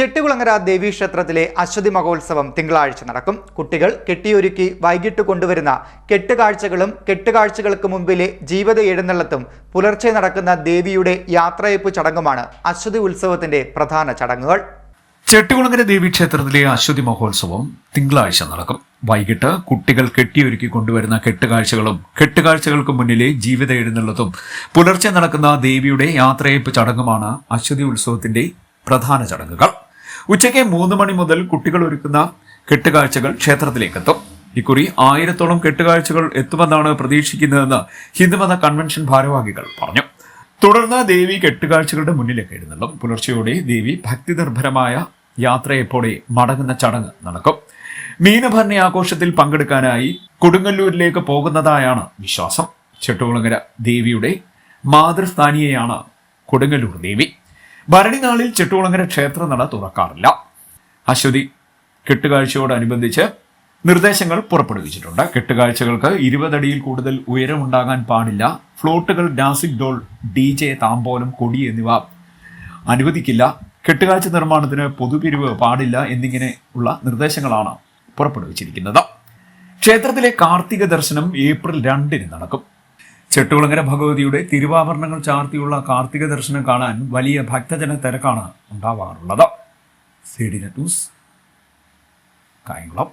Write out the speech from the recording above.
ചെട്ടികുളങ്ങര ദേവീക്ഷേത്രത്തിലെ അശ്വതി മഹോത്സവം തിങ്കളാഴ്ച നടക്കും. കുട്ടികൾ കെട്ടിയൊരുക്കി വൈകിട്ട് കൊണ്ടുവരുന്ന കെട്ടുകാഴ്ചകളും കെട്ടുകാഴ്ചകൾക്ക് മുമ്പിലെ ജീവിത എഴുന്നള്ളത്തും പുലർച്ചെ നടക്കുന്ന ദേവിയുടെ യാത്രയയപ്പ് ചടങ്ങുമാണ് അശ്വതി ഉത്സവത്തിന്റെ പ്രധാന ചടങ്ങുകൾ. ചെട്ടികുളങ്ങര ദേവീക്ഷേത്രത്തിലെ അശ്വതി മഹോത്സവം തിങ്കളാഴ്ച നടക്കും. വൈകിട്ട് കുട്ടികൾ കെട്ടിയൊരുക്കി കൊണ്ടുവരുന്ന കെട്ടുകാഴ്ചകളും കെട്ടുകാഴ്ചകൾക്ക് മുന്നിലെ ജീവിത എഴുന്നള്ളത്തും പുലർച്ചെ നടക്കുന്ന ദേവിയുടെ യാത്രയയപ്പ് ചടങ്ങുമാണ് അശ്വതി ഉത്സവത്തിന്റെ പ്രധാന ചടങ്ങുകൾ. ഉച്ചയ്ക്ക് 3 മണി മുതൽ കുട്ടികൾ ഒരുക്കുന്ന കെട്ടുകാഴ്ചകൾ ക്ഷേത്രത്തിലേക്കെത്തും. ഇക്കുറി 1000-ഓളം കെട്ടുകാഴ്ചകൾ എത്തുമെന്നാണ് പ്രതീക്ഷിക്കുന്നതെന്ന് ഹിന്ദുമത കൺവെൻഷൻ ഭാരവാഹികൾ പറഞ്ഞു. തുടർന്ന് ദേവി കെട്ടുകാഴ്ചകളുടെ മുന്നിലേക്ക് എഴുന്നള്ളും. പുലർച്ചെയോടെ ദേവി ഭക്തിനിർഭരമായ യാത്രയെപ്പോടെ മടങ്ങുന്ന ചടങ്ങ് നടക്കും. മീനഭരണി ആഘോഷത്തിൽ പങ്കെടുക്കാനായി കൊടുങ്ങല്ലൂരിലേക്ക് പോകുന്നതായാണ് വിശ്വാസം. ചെട്ടികുളങ്ങര ദേവിയുടെ മാതൃസ്ഥാനീയയാണ് കൊടുങ്ങല്ലൂർ ദേവി. ഭരണിനാളിൽ ചെട്ടികുളങ്ങര ക്ഷേത്രനട തുറക്കാറില്ല. അശ്വതി കെട്ടുകാഴ്ചയോടനുബന്ധിച്ച് നിർദ്ദേശങ്ങൾ പുറപ്പെടുവിച്ചിട്ടുണ്ട്. കെട്ടുകാഴ്ചകൾക്ക് 20 അടിയിൽ കൂടുതൽ ഉയരമുണ്ടാകാൻ പാടില്ല. ഫ്ലോട്ടുകൾ, ഡാസിക് ഡോൾ, DJ, താമ്പോലം, കൊടി എന്നിവ അനുവദിക്കില്ല. കെട്ടുകാഴ്ച നിർമ്മാണത്തിന് പൊതുപിരിവ് പാടില്ല എന്നിങ്ങനെ ഉള്ള നിർദ്ദേശങ്ങളാണ് പുറപ്പെടുവിച്ചിരിക്കുന്നത്. ക്ഷേത്രത്തിലെ കാർത്തിക ദർശനം ഏപ്രിൽ 2-ന് നടക്കും. ചെട്ടികുളങ്ങര ഭഗവതിയുടെ തിരുവാഭരണങ്ങൾ ചാർത്തിയുള്ള കാർത്തിക ദർശനം കാണാൻ വലിയ ഭക്തജന തിരക്കാണ് ഉണ്ടാവാറുള്ളത്. CDNet news, Kayamkulam.